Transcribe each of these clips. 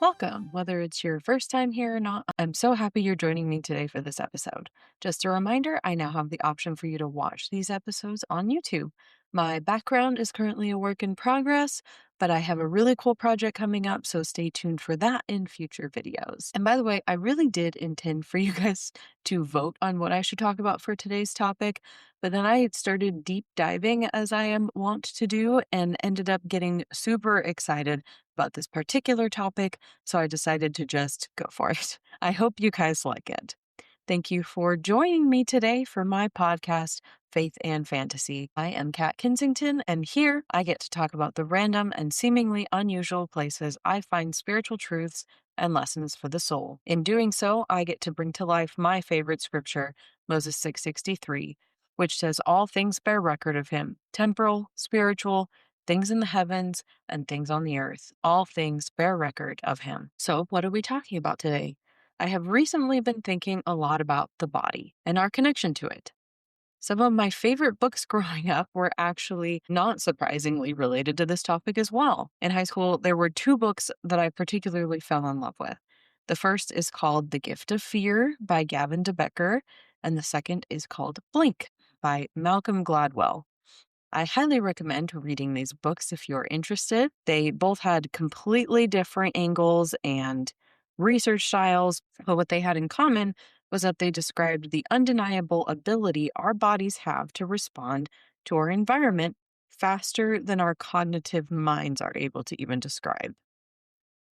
Welcome. Whether it's your first time here or not, I'm so happy you're joining me today for this episode. Just a reminder, I now have the option for you to watch these episodes on YouTube. My background is currently a work in progress, but I have a really cool project coming up, so stay tuned for that in future videos. And by the way, I really did intend for you guys to vote on what I should talk about for today's topic, but then I started deep diving as I am wont to do and ended up getting super excited about this particular topic, so I decided to just go for it. I hope you guys like it. Thank you for joining me today for my podcast, Faith and Fantasy. I am Kat Kensington, and here I get to talk about the random and seemingly unusual places I find spiritual truths and lessons for the soul. In doing so, I get to bring to life my favorite scripture, Moses 6:63, which says all things bear record of him, temporal, spiritual, things in the heavens, and things on the earth. All things bear record of him. So, what are we talking about today? I have recently been thinking a lot about the body and our connection to it. Some of my favorite books growing up were actually not surprisingly related to this topic as well. In high school, there were two books that I particularly fell in love with. The first is called The Gift of Fear by Gavin de Becker, and the second is called Blink by Malcolm Gladwell. I highly recommend reading these books if you're interested. They both had completely different angles and research styles, but what they had in common was that they described the undeniable ability our bodies have to respond to our environment faster than our cognitive minds are able to even describe.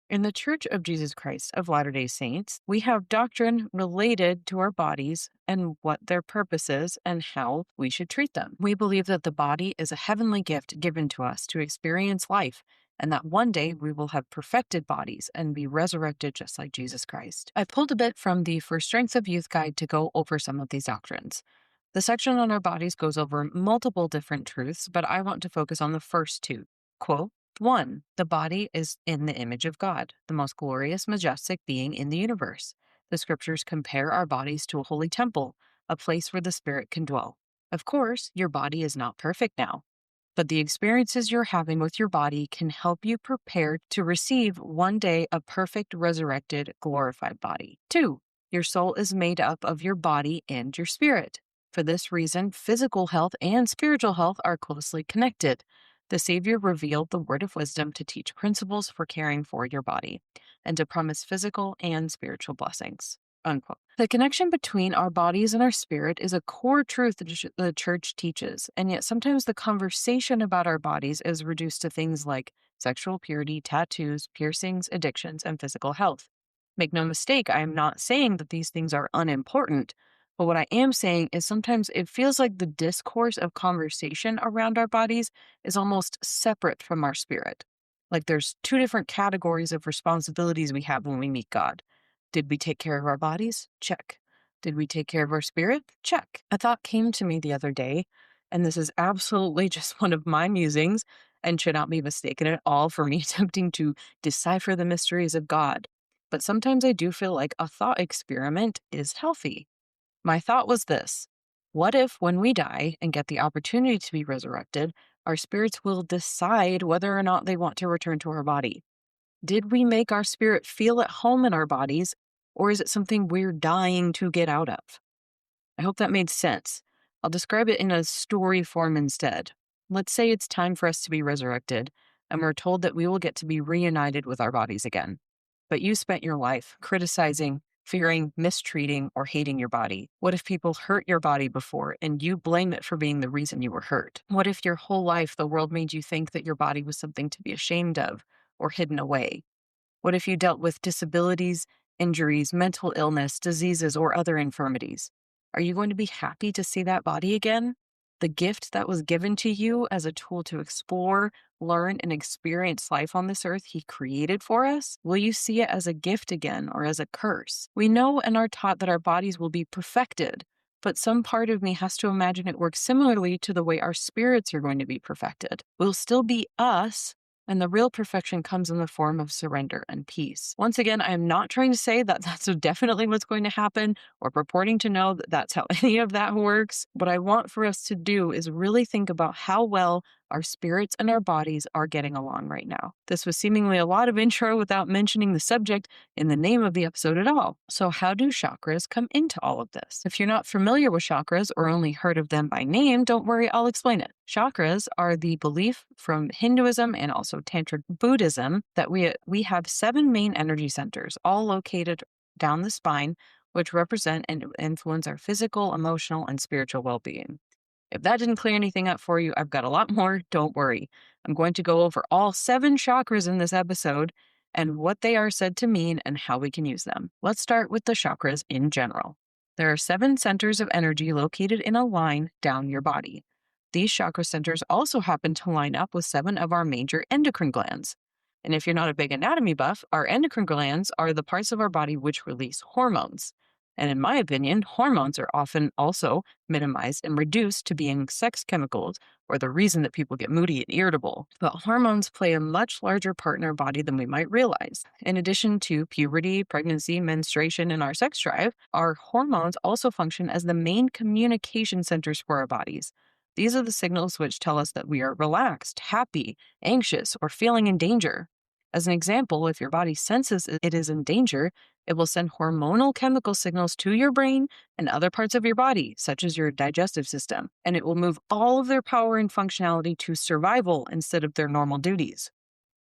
In the Church of Jesus Christ of Latter-day Saints, we have doctrine related to our bodies and what their purpose is and how we should treat them. We believe that the body is a heavenly gift given to us to experience life, and that one day we will have perfected bodies and be resurrected just like Jesus Christ. I pulled a bit from the For Strength of Youth guide to go over some of these doctrines. The section on our bodies goes over multiple different truths, but I want to focus on the first two. Quote, 1. The body is in the image of God, the most glorious, majestic being in the universe. The scriptures compare our bodies to a holy temple, a place where the Spirit can dwell. Of course, your body is not perfect now, but the experiences you're having with your body can help you prepare to receive one day a perfect, resurrected, glorified body. 2. Your soul is made up of your body and your spirit. For this reason, physical health and spiritual health are closely connected. The Savior revealed the word of wisdom to teach principles for caring for your body and to promise physical and spiritual blessings. Unquote. The connection between our bodies and our spirit is a core truth that the church teaches, and yet sometimes the conversation about our bodies is reduced to things like sexual purity, tattoos, piercings, addictions, and physical health. Make no mistake, I am not saying that these things are unimportant, but what I am saying is sometimes it feels like the discourse of conversation around our bodies is almost separate from our spirit. Like there's two different categories of responsibilities we have when we meet God. Did we take care of our bodies? Check. Did we take care of our spirit? Check. A thought came to me the other day, and this is absolutely just one of my musings and should not be mistaken at all for me attempting to decipher the mysteries of God. But sometimes I do feel like a thought experiment is healthy. My thought was this: what if, when we die and get the opportunity to be resurrected, our spirits will decide whether or not they want to return to our body? Did we make our spirit feel at home in our bodies, or is it something we're dying to get out of? I hope that made sense. I'll describe it in a story form instead. Let's say it's time for us to be resurrected, and we're told that we will get to be reunited with our bodies again. But you spent your life criticizing, fearing, mistreating, or hating your body. What if people hurt your body before and you blame it for being the reason you were hurt? What if your whole life the world made you think that your body was something to be ashamed of or hidden away? What if you dealt with disabilities, injuries, mental illness, diseases, or other infirmities? Are you going to be happy to see that body again? The gift that was given to you as a tool to explore, learn, and experience life on this earth He created for us? Will you see it as a gift again or as a curse? We know and are taught that our bodies will be perfected, but some part of me has to imagine it works similarly to the way our spirits are going to be perfected. We'll still be us, and the real perfection comes in the form of surrender and peace. Once again, I am not trying to say that that's definitely what's going to happen or purporting to know that that's how any of that works. What I want for us to do is really think about how well our spirits and our bodies are getting along right now. This was seemingly a lot of intro without mentioning the subject in the name of the episode at all. So, how do chakras come into all of this? If you're not familiar with chakras or only heard of them by name, don't worry, I'll explain it. Chakras are the belief from Hinduism and also Tantric Buddhism that we have 7 main energy centers, all located down the spine, which represent and influence our physical, emotional, and spiritual well-being. If that didn't clear anything up for you, I've got a lot more. Don't worry. I'm going to go over all 7 chakras in this episode and what they are said to mean and how we can use them. Let's start with the chakras in general. There are 7 centers of energy located in a line down your body. These chakra centers also happen to line up with 7 of our major endocrine glands. And if you're not a big anatomy buff, our endocrine glands are the parts of our body which release hormones. And in my opinion, hormones are often also minimized and reduced to being sex chemicals or the reason that people get moody and irritable. But hormones play a much larger part in our body than we might realize. In addition to puberty, pregnancy, menstruation, and our sex drive, our hormones also function as the main communication centers for our bodies. These are the signals which tell us that we are relaxed, happy, anxious, or feeling in danger. As an example, if your body senses it is in danger, it will send hormonal chemical signals to your brain and other parts of your body, such as your digestive system, and it will move all of their power and functionality to survival instead of their normal duties.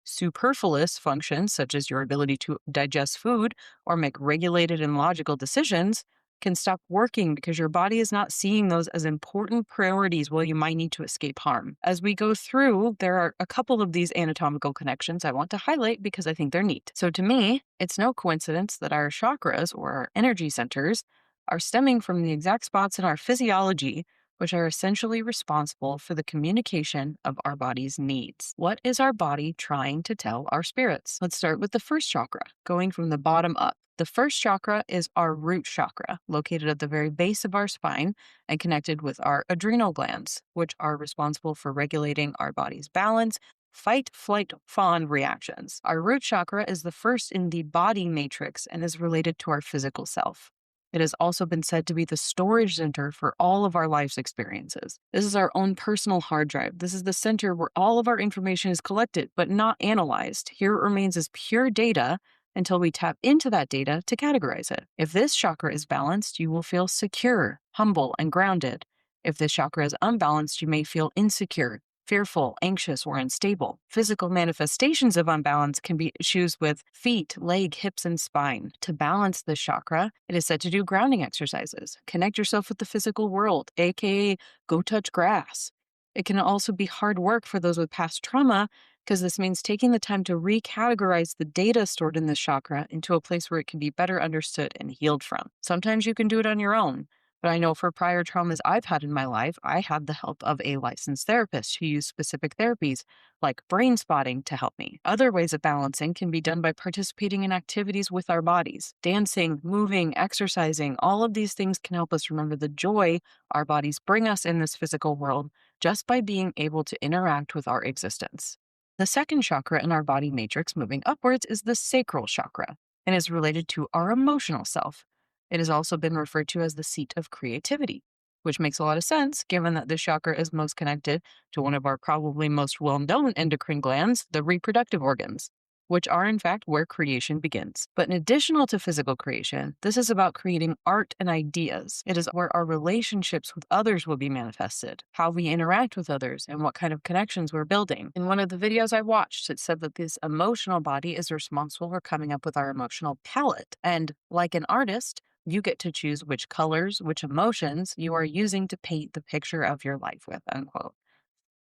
Superfluous functions, such as your ability to digest food or make regulated and logical decisions, can stop working because your body is not seeing those as important priorities while you might need to escape harm. As we go through, there are a couple of these anatomical connections I want to highlight because I think they're neat. So to me, it's no coincidence that our chakras or our energy centers are stemming from the exact spots in our physiology which are essentially responsible for the communication of our body's needs. What is our body trying to tell our spirits? Let's start with the first chakra, going from the bottom up. The first chakra is our root chakra, located at the very base of our spine and connected with our adrenal glands, which are responsible for regulating our body's balance, fight, flight, fawn reactions. Our root chakra is the first in the body matrix and is related to our physical self. It has also been said to be the storage center for all of our life's experiences. This is our own personal hard drive. This is the center where all of our information is collected, but not analyzed. Here it remains as pure data until we tap into that data to categorize it. If this chakra is balanced, you will feel secure, humble, and grounded. If this chakra is unbalanced, you may feel insecure, fearful, anxious, or unstable. Physical manifestations of unbalance can be issues with feet, leg, hips, and spine. To balance this chakra, it is said to do grounding exercises. Connect yourself with the physical world, aka go touch grass. It can also be hard work for those with past trauma because this means taking the time to recategorize the data stored in this chakra into a place where it can be better understood and healed from. Sometimes you can do it on your own. But I know for prior traumas I've had in my life, I had the help of a licensed therapist who used specific therapies like brain spotting to help me. Other ways of balancing can be done by participating in activities with our bodies. Dancing, moving, exercising, all of these things can help us remember the joy our bodies bring us in this physical world just by being able to interact with our existence. The second chakra in our body matrix moving upwards is the sacral chakra and is related to our emotional self. It has also been referred to as the seat of creativity, which makes a lot of sense given that this chakra is most connected to one of our probably most well-known endocrine glands, the reproductive organs, which are in fact where creation begins. But in addition to physical creation, this is about creating art and ideas. It is where our relationships with others will be manifested, how we interact with others, and what kind of connections we're building. In one of the videos I watched, it said that this emotional body is responsible for coming up with our emotional palette. And like an artist, you get to choose which colors, which emotions you are using to paint the picture of your life with, unquote.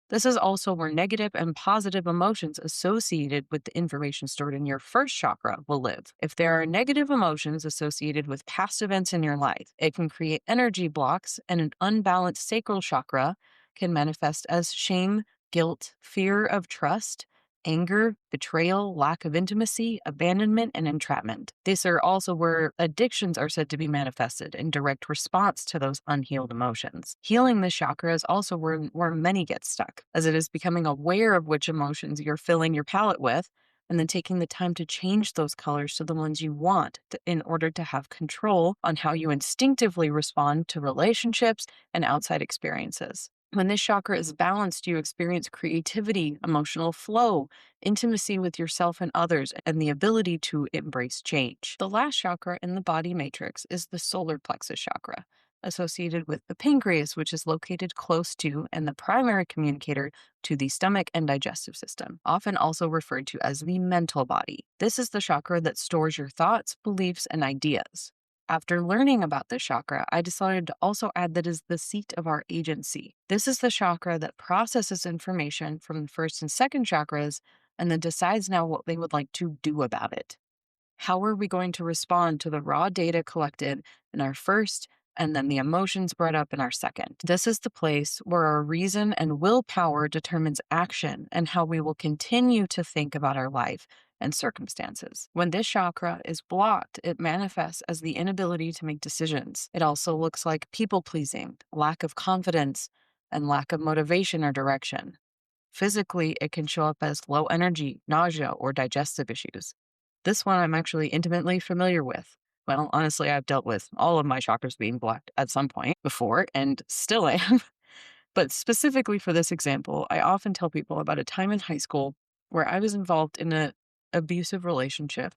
This is also where negative and positive emotions associated with the information stored in your first chakra will live. If there are negative emotions associated with past events in your life, it can create energy blocks, and an unbalanced sacral chakra can manifest as shame, guilt, fear of trust, anger, betrayal, lack of intimacy, abandonment, and entrapment. These are also where addictions are said to be manifested in direct response to those unhealed emotions. Healing this chakra is also where many get stuck, as it is becoming aware of which emotions you're filling your palette with, and then taking the time to change those colors to the ones you want in order to have control on how you instinctively respond to relationships and outside experiences. When this chakra is balanced, you experience creativity, emotional flow, intimacy with yourself and others, and the ability to embrace change. The last chakra in the body matrix is the solar plexus chakra, associated with the pancreas, which is located close to and the primary communicator to the stomach and digestive system, often also referred to as the mental body. This is the chakra that stores your thoughts, beliefs, and ideas. After learning about this chakra, I decided to also add that it is the seat of our agency. This is the chakra that processes information from the first and second chakras and then decides now what they would like to do about it. How are we going to respond to the raw data collected in our first and then the emotions brought up in our second? This is the place where our reason and willpower determines action and how we will continue to think about our life and circumstances. When this chakra is blocked, it manifests as the inability to make decisions. It also looks like people pleasing, lack of confidence, and lack of motivation or direction. Physically, it can show up as low energy, nausea, or digestive issues. This one I'm actually intimately familiar with. Well, honestly, I've dealt with all of my chakras being blocked at some point before and still am. But specifically for this example, I often tell people about a time in high school where I was involved in an abusive relationship.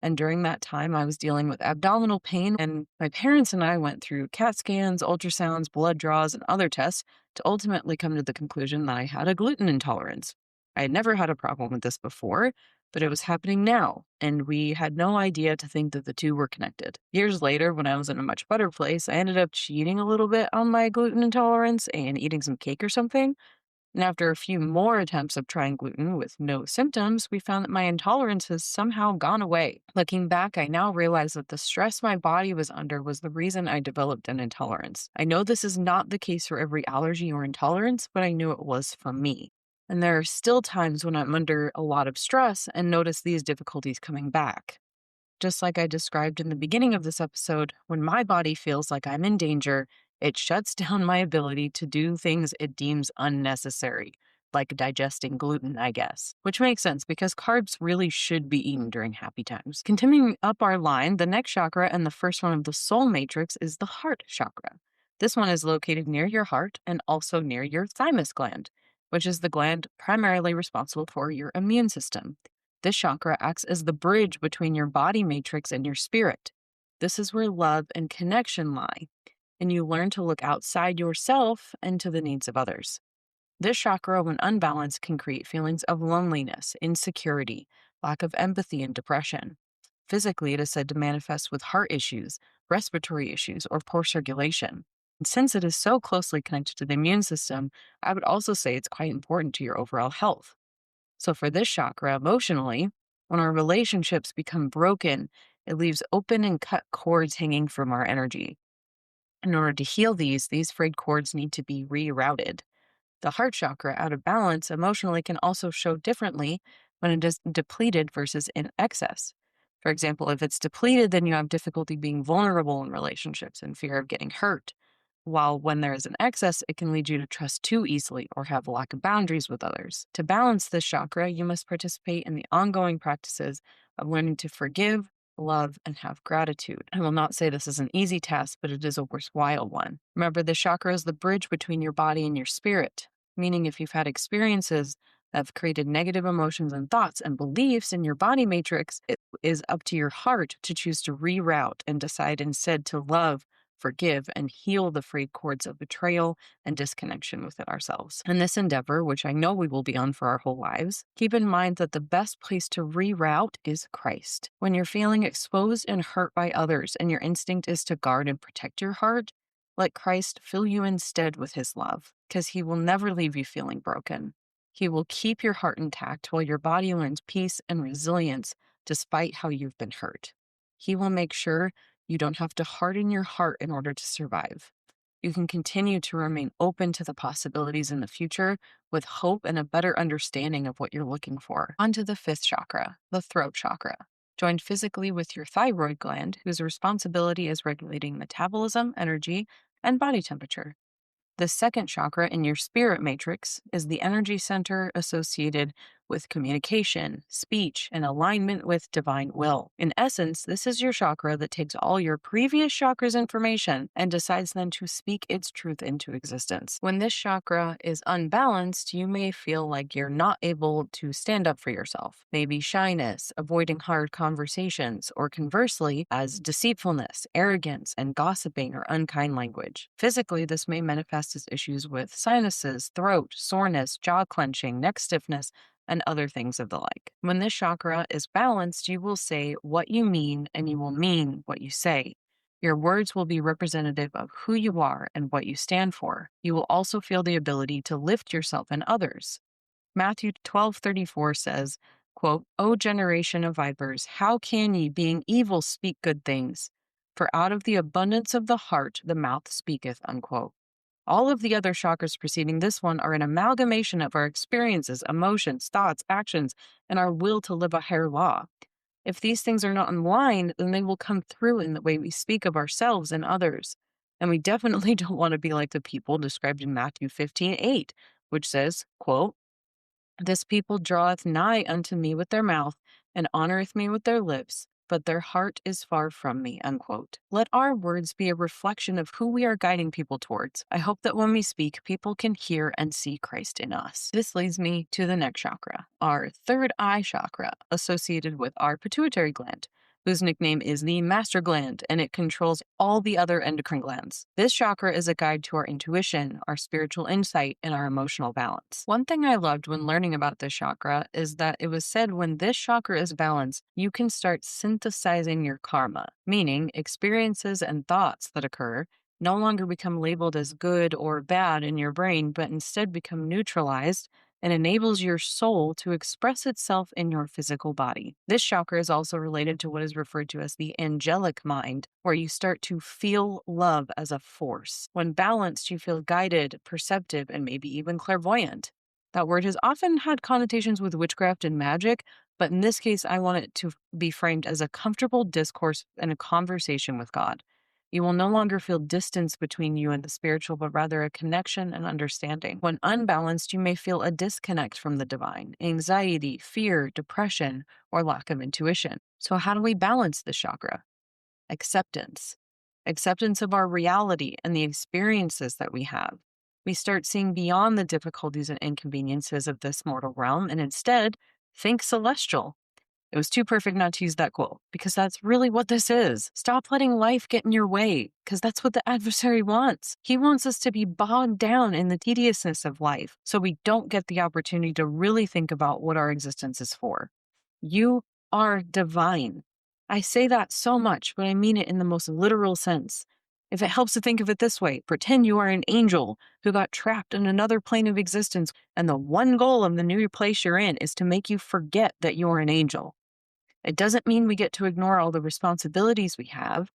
And during that time, I was dealing with abdominal pain, and my parents and I went through CAT scans, ultrasounds, blood draws, and other tests to ultimately come to the conclusion that I had a gluten intolerance. I had never had a problem with this before, but it was happening now, and we had no idea to think that the two were connected. Years later, when I was in a much better place, I ended up cheating a little bit on my gluten intolerance and eating some cake or something. And after a few more attempts of trying gluten with no symptoms, we found that my intolerance has somehow gone away. Looking back, I now realize that the stress my body was under was the reason I developed an intolerance. I know this is not the case for every allergy or intolerance, but I knew it was for me. And there are still times when I'm under a lot of stress and notice these difficulties coming back. Just like I described in the beginning of this episode, when my body feels like I'm in danger, it shuts down my ability to do things it deems unnecessary, like digesting gluten, I guess. Which makes sense because carbs really should be eaten during happy times. Continuing up our line, the next chakra and the first one of the soul matrix is the heart chakra. This one is located near your heart and also near your thymus gland, which is the gland primarily responsible for your immune system. This chakra acts as the bridge between your body matrix and your spirit. This is where love and connection lie, and you learn to look outside yourself and to the needs of others. This chakra, when unbalanced, can create feelings of loneliness, insecurity, lack of empathy, and depression. Physically, it is said to manifest with heart issues, respiratory issues, or poor circulation. And since it is so closely connected to the immune system, I would also say it's quite important to your overall health. So, for this chakra, emotionally, when our relationships become broken, it leaves open and cut cords hanging from our energy. In order to heal these frayed cords need to be rerouted. The heart chakra, out of balance emotionally, can also show differently when it is depleted versus in excess. For example, if it's depleted, then you have difficulty being vulnerable in relationships and fear of getting hurt. While when there is an excess, it can lead you to trust too easily or have a lack of boundaries with others. To balance this chakra, you must participate in the ongoing practices of learning to forgive, love, and have gratitude. I will not say this is an easy task, but it is a worthwhile one. Remember, the chakra is the bridge between your body and your spirit, meaning if you've had experiences that have created negative emotions and thoughts and beliefs in your body matrix, it is up to your heart to choose to reroute and decide instead to love, forgive, and heal the frayed cords of betrayal and disconnection within ourselves. In this endeavor, which I know we will be on for our whole lives, keep in mind that the best place to reroute is Christ. When you're feeling exposed and hurt by others and your instinct is to guard and protect your heart, let Christ fill you instead with his love, because he will never leave you feeling broken. He will keep your heart intact while your body learns peace and resilience despite how you've been hurt. He will make sure you don't have to harden your heart in order to survive. You can continue to remain open to the possibilities in the future with hope and a better understanding of what you're looking for. On to the fifth chakra, the throat chakra, joined physically with your thyroid gland, whose responsibility is regulating metabolism, energy, and body temperature. The second chakra in your spirit matrix is the energy center associated with communication, speech, and alignment with divine will. In essence, this is your chakra that takes all your previous chakras' information and decides then to speak its truth into existence. When this chakra is unbalanced, you may feel like you're not able to stand up for yourself. Maybe shyness, avoiding hard conversations, or conversely, as deceitfulness, arrogance, and gossiping or unkind language. Physically, this may manifest as issues with sinuses, throat, soreness, jaw clenching, neck stiffness, and other things of the like. When this chakra is balanced, you will say what you mean and you will mean what you say. Your words will be representative of who you are and what you stand for. You will also feel the ability to lift yourself and others. Matthew 12:34 says, quote, O generation of vipers, how can ye, being evil, speak good things? For out of the abundance of the heart the mouth speaketh, unquote. All of the other chakras preceding this one are an amalgamation of our experiences, emotions, thoughts, actions, and our will to live a higher law. If these things are not in line, then they will come through in the way we speak of ourselves and others. And we definitely don't want to be like the people described in Matthew 15:8, which says, quote, this people draweth nigh unto me with their mouth, and honoreth me with their lips, but their heart is far from me, unquote. Let our words be a reflection of who we are guiding people towards. I hope that when we speak, people can hear and see Christ in us. This leads me to the next chakra, our third eye chakra, associated with our pituitary gland, whose nickname is the master gland, and it controls all the other endocrine glands. This chakra is a guide to our intuition, our spiritual insight, and our emotional balance. One thing I loved when learning about this chakra is that it was said when this chakra is balanced, you can start synthesizing your karma, meaning experiences and thoughts that occur no longer become labeled as good or bad in your brain, but instead become neutralized and enables your soul to express itself in your physical body. This chakra is also related to what is referred to as the angelic mind, where you start to feel love as a force. When balanced, you feel guided, perceptive, and maybe even clairvoyant. That word has often had connotations with witchcraft and magic, but in this case, I want it to be framed as a comfortable discourse and a conversation with God. You will no longer feel distance between you and the spiritual, but rather a connection and understanding. When unbalanced, you may feel a disconnect from the divine, anxiety, fear, depression, or lack of intuition. So how do we balance this chakra? Acceptance. Acceptance of our reality and the experiences that we have. We start seeing beyond the difficulties and inconveniences of this mortal realm and instead think celestial. It was too perfect not to use that quote, because that's really what this is. Stop letting life get in your way, because that's what the adversary wants. He wants us to be bogged down in the tediousness of life, so we don't get the opportunity to really think about what our existence is for. You are divine. I say that so much, but I mean it in the most literal sense. If it helps to think of it this way, pretend you are an angel who got trapped in another plane of existence, and the one goal of the new place you're in is to make you forget that you're an angel. It doesn't mean we get to ignore all the responsibilities we have,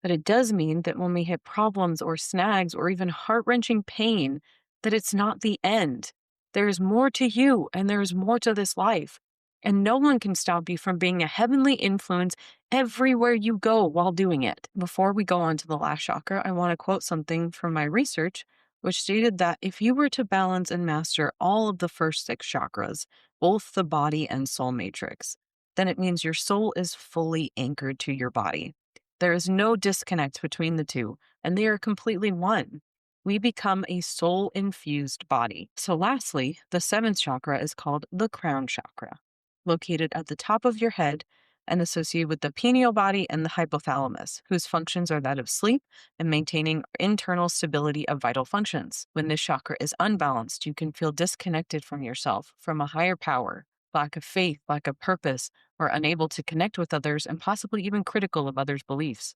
but it does mean that when we hit problems or snags or even heart-wrenching pain, that it's not the end. There's more to you and there's more to this life. And no one can stop you from being a heavenly influence everywhere you go while doing it. Before we go on to the last chakra, I want to quote something from my research, which stated that if you were to balance and master all of the first 6 chakras, both the body and soul matrix, then it means your soul is fully anchored to your body. There is no disconnect between the two, and they are completely one. We become a soul-infused body. So lastly, the 7th chakra is called the crown chakra, located at the top of your head and associated with the pineal body and the hypothalamus, whose functions are that of sleep and maintaining internal stability of vital functions. When this chakra is unbalanced, you can feel disconnected from yourself, from a higher power, lack of faith, lack of purpose, or unable to connect with others and possibly even critical of others' beliefs.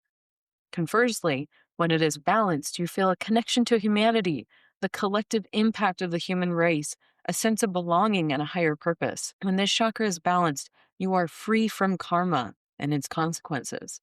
Conversely, when it is balanced, you feel a connection to humanity, the collective impact of the human race, a sense of belonging and a higher purpose. When this chakra is balanced, you are free from karma and its consequences.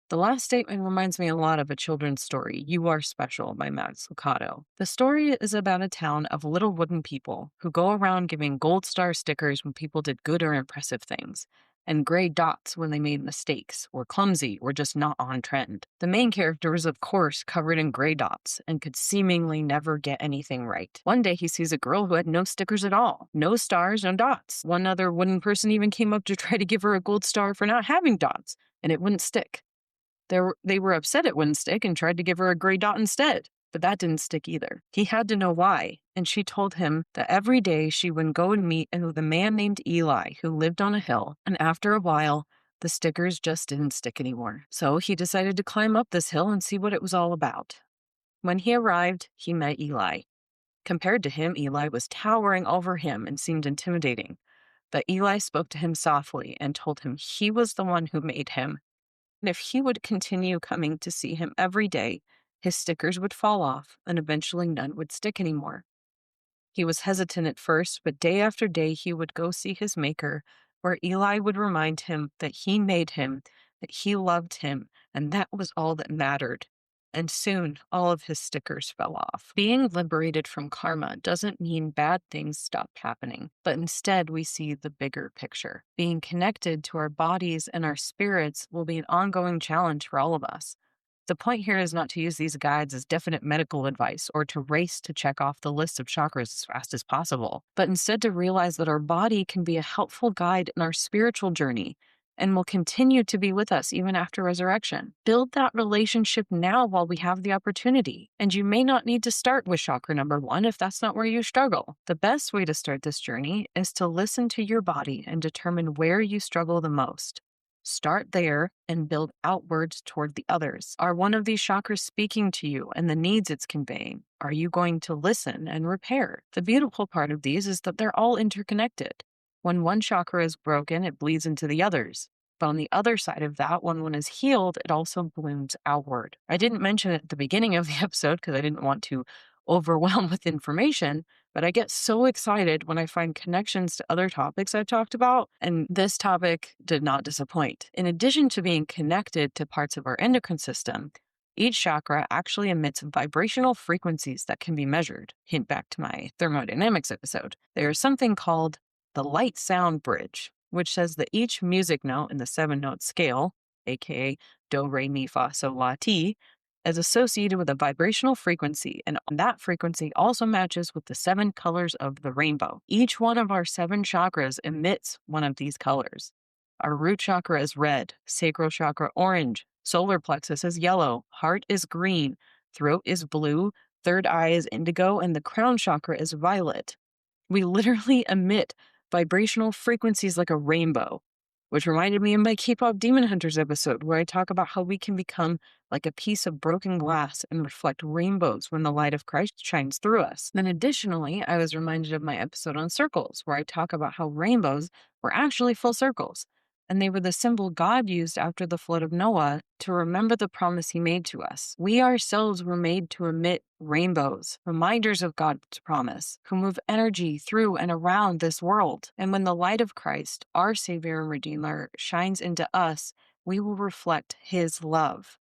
The last statement reminds me a lot of a children's story, You Are Special by Max Lucado. The story is about a town of little wooden people who go around giving gold star stickers when people did good or impressive things. and gray dots when they made mistakes, were clumsy, or just not on trend. The main character was, of course, covered in gray dots and could seemingly never get anything right. One day he sees a girl who had no stickers at all, no stars, no dots. One other wooden person even came up to try to give her a gold star for not having dots, and it wouldn't stick. They were upset it wouldn't stick and tried to give her a gray dot instead. But that didn't stick either. He had to know why, and she told him that every day she would go and meet with a man named Eli who lived on a hill, and after a while, the stickers just didn't stick anymore. So he decided to climb up this hill and see what it was all about. When he arrived, he met Eli. Compared to him, Eli was towering over him and seemed intimidating. But Eli spoke to him softly and told him he was the one who made him, and if he would continue coming to see him every day, his stickers would fall off and eventually none would stick anymore. He was hesitant at first, but day after day he would go see his maker, where Eli would remind him that he made him, that he loved him, and that was all that mattered. And soon, all of his stickers fell off. Being liberated from karma doesn't mean bad things stop happening, but instead we see the bigger picture. Being connected to our bodies and our spirits will be an ongoing challenge for all of us. The point here is not to use these guides as definite medical advice or to race to check off the list of chakras as fast as possible, but instead to realize that our body can be a helpful guide in our spiritual journey and will continue to be with us even after resurrection. Build that relationship now while we have the opportunity. And you may not need to start with chakra number 1 if that's not where you struggle. The best way to start this journey is to listen to your body and determine where you struggle the most. Start there and build outwards toward the others. Are one of these chakras speaking to you and the needs it's conveying? Are you going to listen and repair? The beautiful part of these is that they're all interconnected. When one chakra is broken, it bleeds into the others. But on the other side of that, when one is healed, it also blooms outward. I didn't mention it at the beginning of the episode because I didn't want to overwhelm with information, but I get so excited when I find connections to other topics I've talked about, and this topic did not disappoint. In addition to being connected to parts of our endocrine system, each chakra actually emits vibrational frequencies that can be measured. Hint back to my thermodynamics episode. There is something called the light sound bridge, which says that each music note in the 7-note scale, aka do, re, mi, fa, sol, la, ti, is associated with a vibrational frequency, and that frequency also matches with the 7 colors of the rainbow. Each one of our 7 chakras emits one of these colors. Our root chakra is red, sacral chakra orange, solar plexus is yellow, heart is green, throat is blue, third eye is indigo, and the crown chakra is violet. We literally emit vibrational frequencies like a rainbow, which reminded me of my K-pop Demon Hunters episode where I talk about how we can become like a piece of broken glass and reflect rainbows when the light of Christ shines through us. Then additionally, I was reminded of my episode on circles where I talk about how rainbows were actually full circles, and they were the symbol God used after the flood of Noah to remember the promise he made to us. We ourselves were made to emit rainbows, reminders of God's promise, who move energy through and around this world. And when the light of Christ, our Savior and Redeemer, shines into us, we will reflect his love.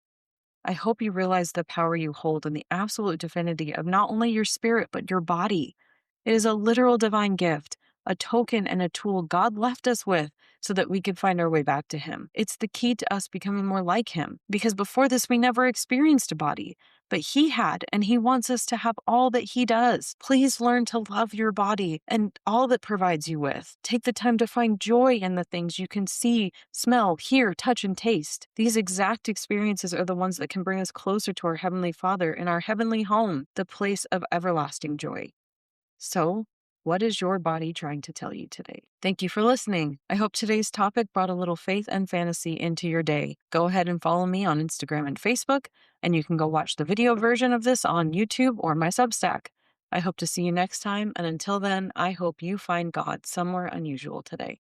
I hope you realize the power you hold in the absolute divinity of not only your spirit, but your body. It is a literal divine gift, a token and a tool God left us with so that we could find our way back to him. It's the key to us becoming more like him, because before this, we never experienced a body, but he had, and he wants us to have all that he does. Please learn to love your body and all that provides you with. Take the time to find joy in the things you can see, smell, hear, touch, and taste. These exact experiences are the ones that can bring us closer to our Heavenly Father in our heavenly home, the place of everlasting joy. So, what is your body trying to tell you today? Thank you for listening. I hope today's topic brought a little faith and fantasy into your day. Go ahead and follow me on Instagram and Facebook, and you can go watch the video version of this on YouTube or my Substack. I hope to see you next time, and until then, I hope you find God somewhere unusual today.